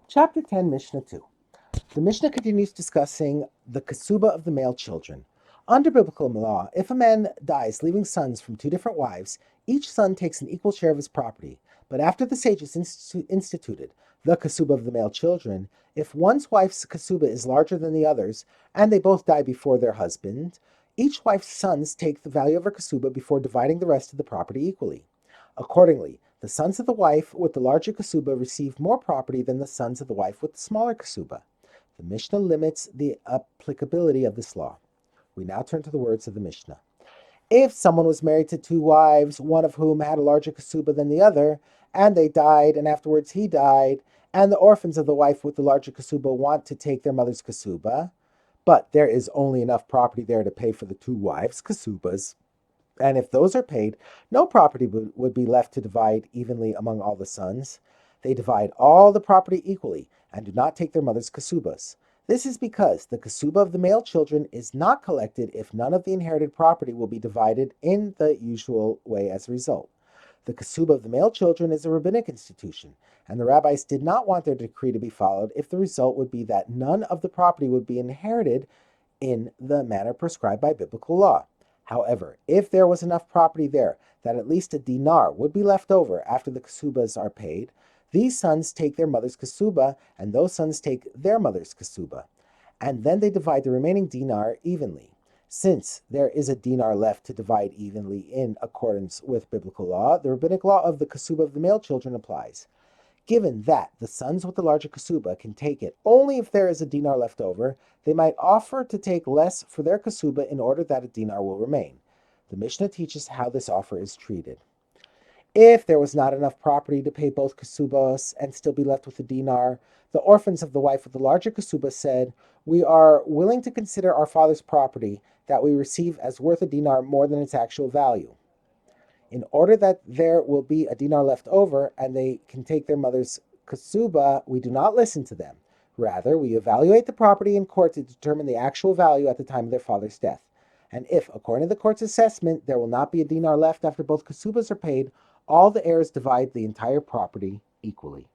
Chapter 10, Mishnah 2. The Mishnah continues discussing the Kesubah of the male children. Under biblical law, if a man dies leaving sons from two different wives, each son takes an equal share of his property. But after the sages instituted the Kesubah of the male children, if one's wife's Kesubah is larger than the other's, and they both die before their husband, each wife's sons take the value of her Kesubah before dividing the rest of the property equally. Accordingly, the sons of the wife with the larger Kesubah receive more property than the sons of the wife with the smaller Kesubah. The Mishnah limits the applicability of this law. We now turn to the words of the Mishnah. If someone was married to two wives, one of whom had a larger Kesubah than the other, and they died, and afterwards he died, and the orphans of the wife with the larger Kesubah want to take their mother's Kesubah, but there is only enough property there to pay for the two wives' Kesubahs, and if those are paid, no property would be left to divide evenly among all the sons. They divide all the property equally and do not take their mother's Kesubahs. This is because the Kesubah of the male children is not collected if none of the inherited property will be divided in the usual way as a result. The Kesubah of the male children is a rabbinic institution, and the rabbis did not want their decree to be followed if the result would be that none of the property would be inherited in the manner prescribed by biblical law. However, if there was enough property there that at least a dinar would be left over after the Kesubahs are paid, these sons take their mother's Kesubah, and those sons take their mother's Kesubah, and then they divide the remaining dinar evenly. Since there is a dinar left to divide evenly in accordance with biblical law, the rabbinic law of the Kesubah of the male children applies. Given that the sons with the larger Kesubah can take it only if there is a dinar left over, they might offer to take less for their Kesubah in order that a dinar will remain. The Mishnah teaches how this offer is treated. If there was not enough property to pay both Kesubos and still be left with a dinar, the orphans of the wife with the larger Kesubah said, "We are willing to consider our father's property that we receive as worth a dinar more than its actual value. In order that there will be a dinar left over and they can take their mother's Kesubah, we do not listen to them. Rather, we evaluate the property in court to determine the actual value at the time of their father's death. And if, according to the court's assessment, there will not be a dinar left after both Kesubahs are paid, all the heirs divide the entire property equally."